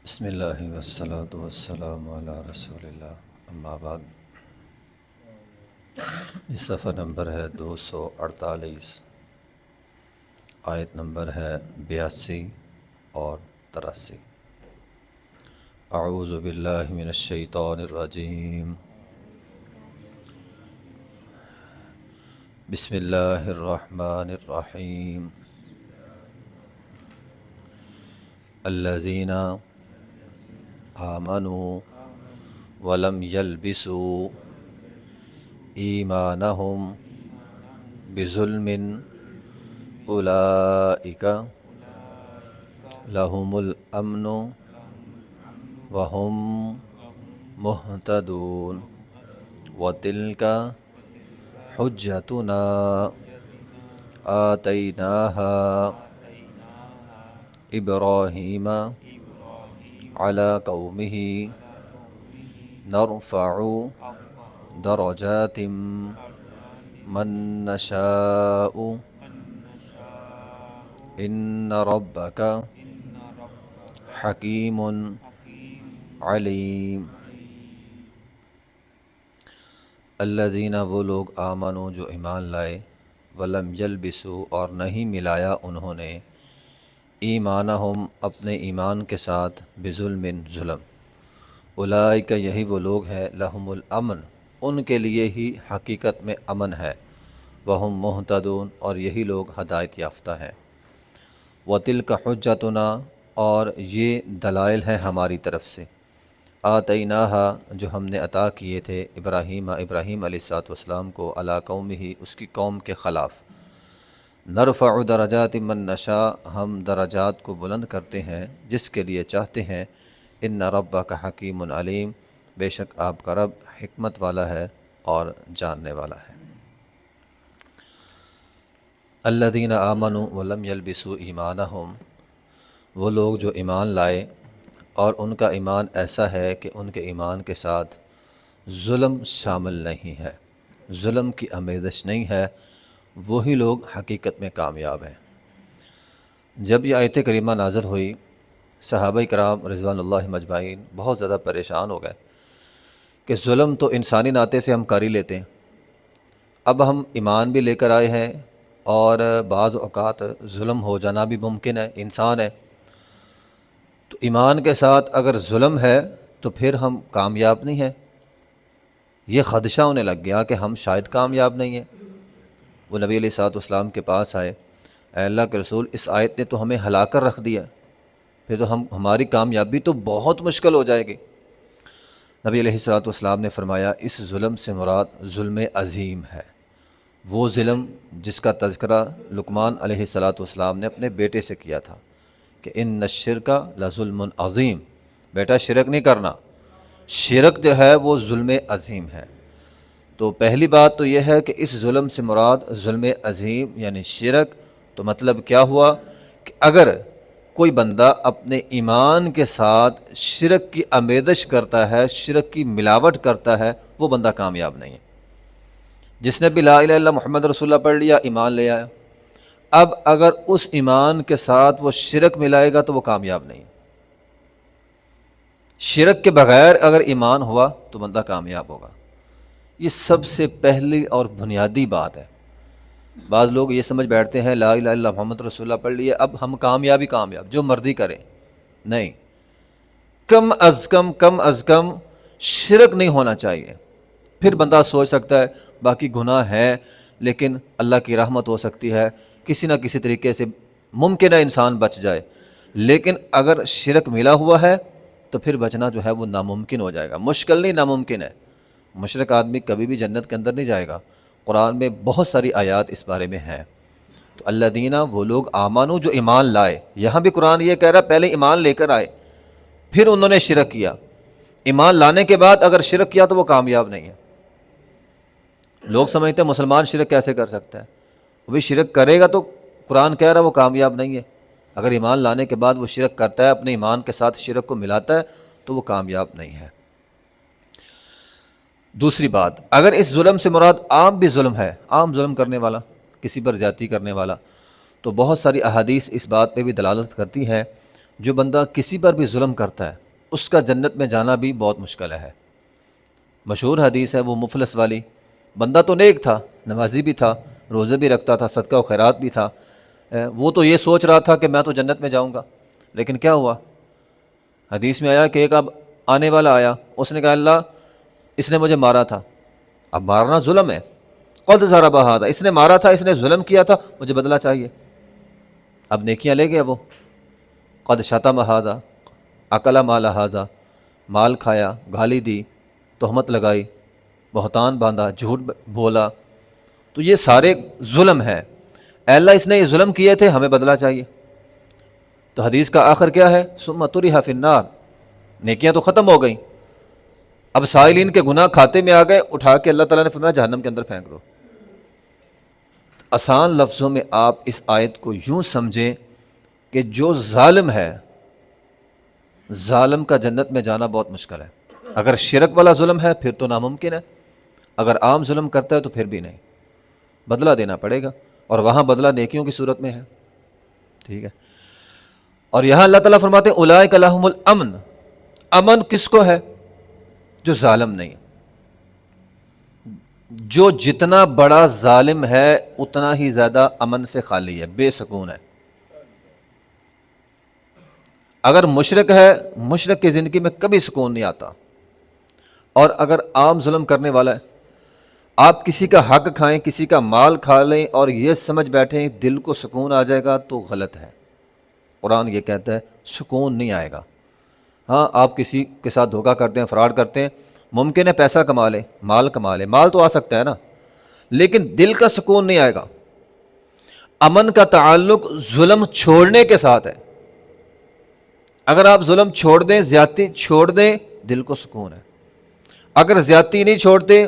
بسم اللہ والصلاة والسلام علی رسول اللہ، اما بعد۔ یہ صفحہ نمبر ہے 248، آیت نمبر ہے 82 اور 83۔ اعوذ باللہ من الشیطان الرجیم، بسم اللہ الرحمن الرحیم۔ الذین آمنوا ولم یلبسوا ایمانہم بظلم اولئک لہم الامن وہم مہتدون وتلک حجتنا آتیناہا ابراہیم علی قومہ نرفع درجات من نشاء ان ربک حکیم علیم۔ الذین وہ لوگ آمنوا جو ایمان لائے، ولم یلبسوا اور نہیں ملایا انہوں نے، ایمانہم اپنے ایمان کے ساتھ، بظلم ظلم، اولئک یہی وہ لوگ ہیں، لہم الامن ان کے لیے ہی حقیقت میں امن ہے، وہم مہتدون اور یہی لوگ ہدایت یافتہ ہیں۔ وتلک حجتنا اور یہ دلائل ہیں ہماری طرف سے، آتیناہا جو ہم نے عطا کیے تھے ابراہیم علیہ السلام کو، علی قومہ اس کی قوم کے خلاف۔ نرفع درجات من نشاء ہم درجات کو بلند کرتے ہیں جس کے لیے چاہتے ہیں، ان ربک حکیم علیم بے شک آپ کا رب حکمت والا ہے اور جاننے والا ہے۔ الذین آمنوا ولم یلبسوا ایمانہم وہ لوگ جو ایمان لائے اور ان کا ایمان ایسا ہے کہ ان کے ایمان کے ساتھ ظلم شامل نہیں ہے، ظلم کی آمیزش نہیں ہے، وہی لوگ حقیقت میں کامیاب ہیں۔ جب یہ آیت کریمہ نازل ہوئی، صحابہ کرام رضوان اللہ مجمعین بہت زیادہ پریشان ہو گئے کہ ظلم تو انسانی ناطے سے ہم کر ہی لیتے ہیں، اب ہم ایمان بھی لے کر آئے ہیں اور بعض اوقات ظلم ہو جانا بھی ممکن ہے، انسان ہے، تو ایمان کے ساتھ اگر ظلم ہے تو پھر ہم کامیاب نہیں ہیں۔ یہ خدشہ ہونے لگ گیا کہ ہم شاید کامیاب نہیں ہیں۔ وہ نبی علیہ السلام کے پاس آئے، اے اللہ کے رسول اس آیت نے تو ہمیں ہلا کر رکھ دیا، پھر تو ہماری کامیابی تو بہت مشکل ہو جائے گی۔ نبی علیہ السلام نے فرمایا اس ظلم سے مراد ظلم عظیم ہے، وہ ظلم جس کا تذکرہ لقمان علیہ السلام نے اپنے بیٹے سے کیا تھا کہ ان الشرک لظلم عظیم، بیٹا شرک نہیں کرنا، شرک جو ہے وہ ظلم عظیم ہے۔ تو پہلی بات تو یہ ہے کہ اس ظلم سے مراد ظلم عظیم یعنی شرک، تو مطلب کیا ہوا کہ اگر کوئی بندہ اپنے ایمان کے ساتھ شرک کی آمیزش کرتا ہے، شرک کی ملاوٹ کرتا ہے، وہ بندہ کامیاب نہیں ہے۔ جس نے بھی لا الہ الا اللہ محمد رسول اللہ پڑھ لیا، ایمان لے آیا، اب اگر اس ایمان کے ساتھ وہ شرک ملائے گا تو وہ کامیاب نہیں ہے۔ شرک کے بغیر اگر ایمان ہوا تو بندہ کامیاب ہوگا۔ یہ سب سے پہلی اور بنیادی بات ہے۔ بعض لوگ یہ سمجھ بیٹھتے ہیں لا الہ الا اللہ محمد رسول اللہ پڑھ لیے اب ہم کامیاب جو مرضی کریں، نہیں، کم از کم شرک نہیں ہونا چاہیے، پھر بندہ سوچ سکتا ہے باقی گناہ ہے لیکن اللہ کی رحمت ہو سکتی ہے، کسی نہ کسی طریقے سے ممکن ہے انسان بچ جائے، لیکن اگر شرک ملا ہوا ہے تو پھر بچنا جو ہے وہ ناممکن ہو جائے گا، مشکل نہیں ناممکن ہے۔ مشرک آدمی کبھی بھی جنت کے اندر نہیں جائے گا، قرآن میں بہت ساری آیات اس بارے میں ہیں۔ تو الذین وہ لوگ آمنوا جو ایمان لائے، یہاں بھی قرآن یہ کہہ رہا ہے پہلے ایمان لے کر آئے پھر انہوں نے شرک کیا، ایمان لانے کے بعد اگر شرک کیا تو وہ کامیاب نہیں ہے۔ لوگ سمجھتے ہیں مسلمان شرک کیسے کر سکتا ہے، وہ بھی شرک کرے گا تو قرآن کہہ رہا ہے وہ کامیاب نہیں ہے۔ اگر ایمان لانے کے بعد وہ شرک کرتا ہے، اپنے ایمان کے ساتھ شرک کو ملاتا ہے تو وہ کامیاب نہیں ہے۔ دوسری بات، اگر اس ظلم سے مراد عام بھی ظلم ہے، عام ظلم کرنے والا، کسی پر زیادتی کرنے والا، تو بہت ساری احادیث اس بات پہ بھی دلالت کرتی ہیں۔ جو بندہ کسی پر بھی ظلم کرتا ہے اس کا جنت میں جانا بھی بہت مشکل ہے۔ مشہور حدیث ہے وہ مفلس والی، بندہ تو نیک تھا، نمازی بھی تھا، روزے بھی رکھتا تھا، صدقہ و خیرات بھی تھا، وہ تو یہ سوچ رہا تھا کہ میں تو جنت میں جاؤں گا، لیکن کیا ہوا؟ حدیث میں آیا کہ ایک اب آنے والا آیا، اس نے کہا اللہ اس نے مجھے مارا تھا، اب مارنا ظلم ہے، قد ضرب ھذا، اس نے مارا تھا، اس نے ظلم کیا تھا، مجھے بدلہ چاہیے۔ اب نیکیاں لے گیا وہ، قد شتم ھذا، اکل مال ھذا، مال کھایا، گالی دی، تہمت لگائی، بہتان باندھا، جھوٹ بولا، تو یہ سارے ظلم ہے۔ اے اللہ اس نے یہ ظلم کیے تھے، ہمیں بدلہ چاہیے۔ تو حدیث کا آخر کیا ہے؟ ثم طرح فی النار، نیکیاں تو ختم ہو گئیں، اب سائلین کے گناہ کھاتے میں آ گئے، اٹھا کے اللہ تعالیٰ نے فرمایا جہنم کے اندر پھینک دو۔ آسان لفظوں میں آپ اس آیت کو یوں سمجھیں کہ جو ظالم ہے، ظالم کا جنت میں جانا بہت مشکل ہے۔ اگر شرک والا ظلم ہے پھر تو ناممکن ہے، اگر عام ظلم کرتا ہے تو پھر بھی نہیں، بدلہ دینا پڑے گا، اور وہاں بدلہ نیکیوں کی صورت میں ہے، ٹھیک ہے۔ اور یہاں اللہ تعالیٰ فرماتے ہیں اولئک لہم الامن، امن کس کو ہے؟ جو ظالم نہیں، جو جتنا بڑا ظالم ہے اتنا ہی زیادہ امن سے خالی ہے، بے سکون ہے۔ اگر مشرک ہے، مشرک کی زندگی میں کبھی سکون نہیں آتا، اور اگر عام ظلم کرنے والا ہے، آپ کسی کا حق کھائیں، کسی کا مال کھا لیں اور یہ سمجھ بیٹھیں دل کو سکون آ جائے گا تو غلط ہے۔ قرآن یہ کہتا ہے سکون نہیں آئے گا۔ ہاں آپ کسی کے ساتھ دھوکہ کرتے ہیں، فراڈ کرتے ہیں، ممکن ہے پیسہ کما لیں، مال کما لیں، مال تو آ سکتا ہے نا، لیکن دل کا سکون نہیں آئے گا۔ امن کا تعلق ظلم چھوڑنے کے ساتھ ہے۔ اگر آپ ظلم چھوڑ دیں، زیادتی چھوڑ دیں، دل کو سکون ہے۔ اگر زیادتی نہیں چھوڑتے،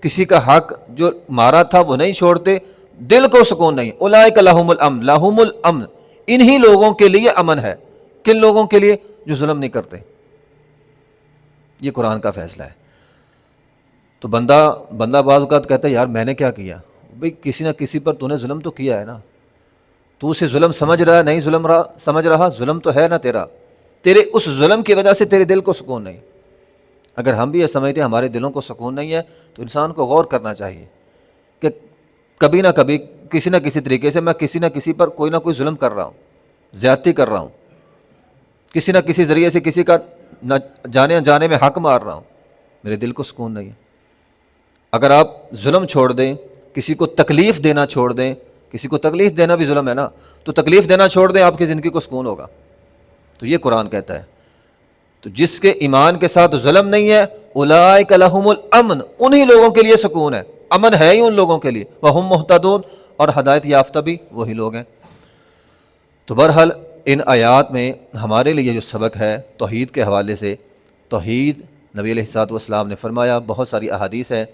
کسی کا حق جو مارا تھا وہ نہیں چھوڑتے، دل کو سکون نہیں۔ اولئک لہم الامن، لہم الامن، انہی لوگوں کے لیے امن ہے۔ کن لوگوں کے لیے؟ جو ظلم نہیں کرتے۔ یہ قرآن کا فیصلہ ہے۔ تو بندہ بعض اوقات کہتا ہے یار میں نے کیا کیا؟ بھئی کسی نہ کسی پر تو نے ظلم تو کیا ہے نا، تو اسے ظلم سمجھ رہا ہے، نہیں ظلم سمجھ رہا، ظلم تو ہے نا تیرا، تیرے اس ظلم کی وجہ سے تیرے دل کو سکون نہیں۔ اگر ہم بھی یہ سمجھتے ہیں ہمارے دلوں کو سکون نہیں ہے تو انسان کو غور کرنا چاہیے کہ کبھی نہ کبھی کسی نہ کسی طریقے سے میں کسی نہ کسی پر کوئی نہ کوئی ظلم کر رہا ہوں، زیادتی کر رہا ہوں، کسی نہ کسی ذریعے سے کسی کا نہ جانے انجانے میں حق مار رہا ہوں، میرے دل کو سکون نہیں ہے۔ اگر آپ ظلم چھوڑ دیں، کسی کو تکلیف دینا چھوڑ دیں، کسی کو تکلیف دینا بھی ظلم ہے نا، تو تکلیف دینا چھوڑ دیں، آپ کی زندگی کو سکون ہوگا۔ تو یہ قرآن کہتا ہے۔ تو جس کے ایمان کے ساتھ ظلم نہیں ہے، اولئک لہم الامن، انہی لوگوں کے لیے سکون ہے، امن ہے ہی ان لوگوں کے لیے، وہم مہتدون، اور ہدایت یافتہ بھی وہی لوگ ہیں۔ تو بہرحال ان آیات میں ہمارے لیے جو سبق ہے توحید کے حوالے سے، توحید نبی علیہ الصلوۃ والسلام نے فرمایا، بہت ساری احادیث ہے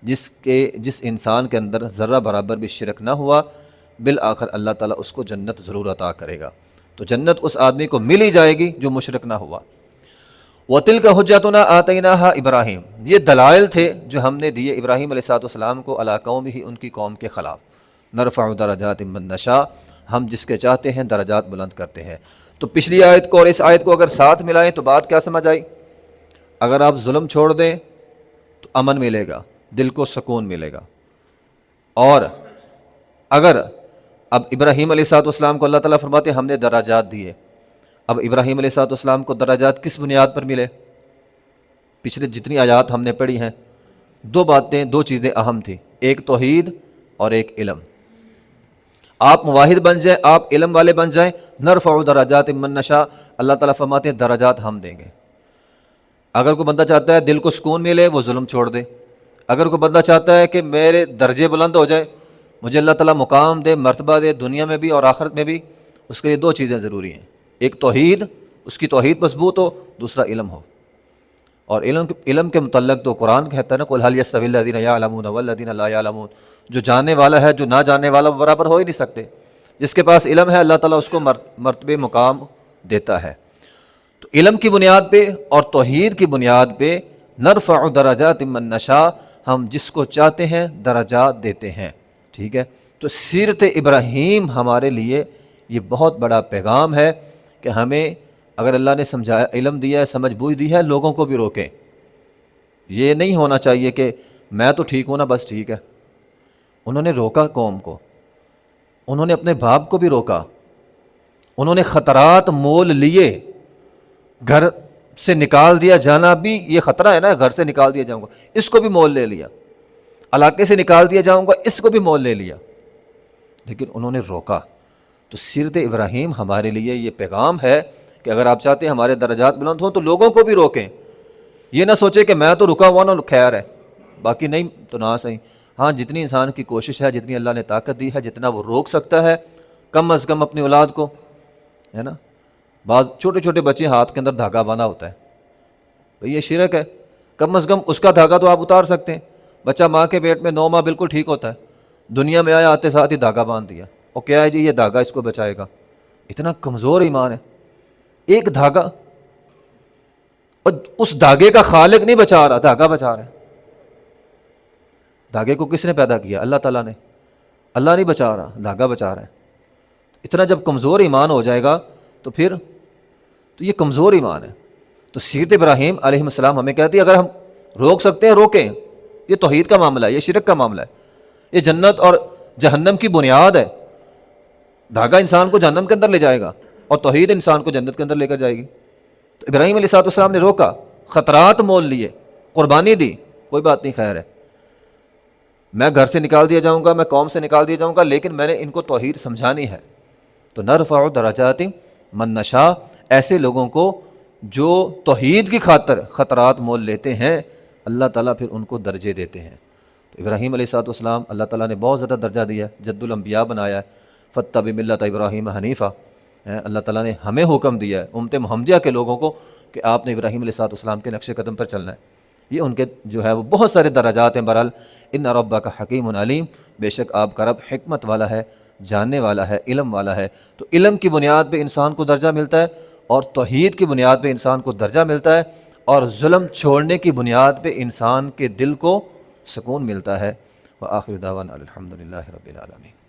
جس انسان کے اندر ذرہ برابر بھی شرک نہ ہوا، بالآخر اللہ تعالیٰ اس کو جنت ضرور عطا کرے گا۔ تو جنت اس آدمی کو مل ہی جائے گی جو مشرک نہ ہوا۔ وَتِلْكَ حُجَّتُنَا آتَيْنَاهَا ابراہیم، یہ دلائل تھے جو ہم نے دیے ابراہیم علیہ الصلوۃ والسلام کو، علی قومہ، ان کی قوم کے خلاف۔ نرفع درجات من نشاء، ہم جس کے چاہتے ہیں درجات بلند کرتے ہیں۔ تو پچھلی آیت کو اور اس آیت کو اگر ساتھ ملائیں تو بات کیا سمجھ آئی؟ اگر آپ ظلم چھوڑ دیں تو امن ملے گا، دل کو سکون ملے گا۔ اور اگر اب ابراہیم علیہ الصلوۃ والسلام کو اللہ تعالیٰ فرماتے ہیں ہم نے درجات دیے، اب ابراہیم علیہ الصلوۃ والسلام کو درجات کس بنیاد پر ملے؟ پچھلے جتنی آیات ہم نے پڑھی ہیں، دو چیزیں اہم تھیں، ایک توحید اور ایک علم۔ آپ موحد بن جائیں، آپ علم والے بن جائیں، نرفع درجات من نشاء، اللہ تعالیٰ فرماتے ہیں درجات ہم دیں گے۔ اگر کوئی بندہ چاہتا ہے دل کو سکون ملے، وہ ظلم چھوڑ دے۔ اگر کوئی بندہ چاہتا ہے کہ میرے درجے بلند ہو جائیں، مجھے اللہ تعالیٰ مقام دے، مرتبہ دے، دنیا میں بھی اور آخرت میں بھی، اس کے لیے دو چیزیں ضروری ہیں، ایک توحید، اس کی توحید مضبوط ہو، دوسرا علم ہو۔ اور علم کے متعلق تو قرآن کہتا ہے نا، قُلْ هَلْ يَسْتَوِي الَّذِينَ يَعْلَمُونَ وَالَّذِينَ لَا يَعْلَمُونَ، جو جاننے والا ہے جو نہ جاننے والا وہ برابر ہو ہی نہیں سکتے۔ جس کے پاس علم ہے اللہ تعالیٰ اس کو مرتبہ مقام دیتا ہے۔ تو علم کی بنیاد پہ اور توحید کی بنیاد پہ نرفع درجات من نشاء، ہم جس کو چاہتے ہیں درجات دیتے ہیں، ٹھیک ہے۔ تو سیرت ابراہیم ہمارے لیے یہ بہت بڑا پیغام ہے کہ ہمیں اگر اللہ نے سمجھایا، علم دیا ہے، سمجھ بوجھ دی ہے، لوگوں کو بھی روکیں۔ یہ نہیں ہونا چاہیے کہ میں تو ٹھیک ہوں نا بس ٹھیک ہے۔ انہوں نے روکا قوم کو، انہوں نے اپنے باپ کو بھی روکا، انہوں نے خطرات مول لیے۔ گھر سے نکال دیا جانا بھی یہ خطرہ ہے نا، گھر سے نکال دیا جاؤں گا، اس کو بھی مول لے لیا۔ علاقے سے نکال دیا جاؤں گا، اس کو بھی مول لے لیا، لیکن انہوں نے روکا۔ تو سیرت ابراہیم ہمارے لیے یہ پیغام ہے کہ اگر آپ چاہتے ہیں ہمارے درجات بلند ہوں تو لوگوں کو بھی روکیں۔ یہ نہ سوچے کہ میں تو رکا ہوا نا خیر ہے، باقی نہیں تو نہ صحیح۔ ہاں جتنی انسان کی کوشش ہے، جتنی اللہ نے طاقت دی ہے، جتنا وہ روک سکتا ہے، کم از کم اپنی اولاد کو، ہے نا۔ بعض چھوٹے چھوٹے بچے ہاتھ کے اندر دھاگا باندھا ہوتا ہے، بھئی یہ شرک ہے، کم از کم اس کا دھاگا تو آپ اتار سکتے ہیں۔ بچہ ماں کے پیٹ میں 9 ماہ بالکل ٹھیک ہوتا ہے، دنیا میں آیا آتے ساتھ ہی دھاگا باندھ دیا، اور کیا ہے جی یہ دھاگا اس کو بچائے گا۔ اتنا کمزور ایمان ہے، ایک دھاگا، اور اس دھاگے کا خالق نہیں بچا رہا، دھاگا بچا رہا ہے۔ دھاگے کو کس نے پیدا کیا؟ اللہ تعالیٰ نے۔ اللہ نہیں بچا رہا، دھاگا بچا رہا ہے۔ اتنا جب کمزور ایمان ہو جائے گا تو پھر تو یہ کمزور ایمان ہے۔ تو سیرت ابراہیم علیہ السلام ہمیں کہتی ہے اگر ہم روک سکتے ہیں روکیں۔ یہ توحید کا معاملہ ہے، یہ شرک کا معاملہ ہے، یہ جنت اور جہنم کی بنیاد ہے۔ دھاگا انسان کو جہنم کے اندر لے جائے گا اور توحید انسان کو جنت کے اندر لے کر جائے گی۔ تو ابراہیم علیہ السلام نے روکا، خطرات مول لیے، قربانی دی، کوئی بات نہیں خیر ہے، میں گھر سے نکال دیا جاؤں گا، میں قوم سے نکال دیا جاؤں گا، لیکن میں نے ان کو توحید سمجھانی ہے۔ تو نرفع درجات من نشاء، ایسے لوگوں کو جو توحید کی خاطر خطرات مول لیتے ہیں، اللہ تعالیٰ پھر ان کو درجے دیتے ہیں۔ تو ابراہیم علیہ السلام اللہ تعالیٰ نے بہت زیادہ درجہ دیا ہے، جد الانبیاء بنایا ہے، فاتبع ملۃ ابراہیم حنیفہ۔ اللہ تعالیٰ نے ہمیں حکم دیا ہے امت محمدیہ کے لوگوں کو کہ آپ نے ابراہیم علیہ السلام کے نقش قدم پر چلنا ہے۔ یہ ان کے جو ہے وہ بہت سارے درجات ہیں۔ بہرحال ان ربک حکیم علیم، بے شک آپ کا رب حکمت والا ہے، جاننے والا ہے، علم والا ہے۔ تو علم کی بنیاد پہ انسان کو درجہ ملتا ہے، اور توحید کی بنیاد پہ انسان کو درجہ ملتا ہے، اور ظلم چھوڑنے کی بنیاد پہ انسان کے دل کو سکون ملتا ہے۔ وآخر دعوانا الحمدللہ رب العالمین۔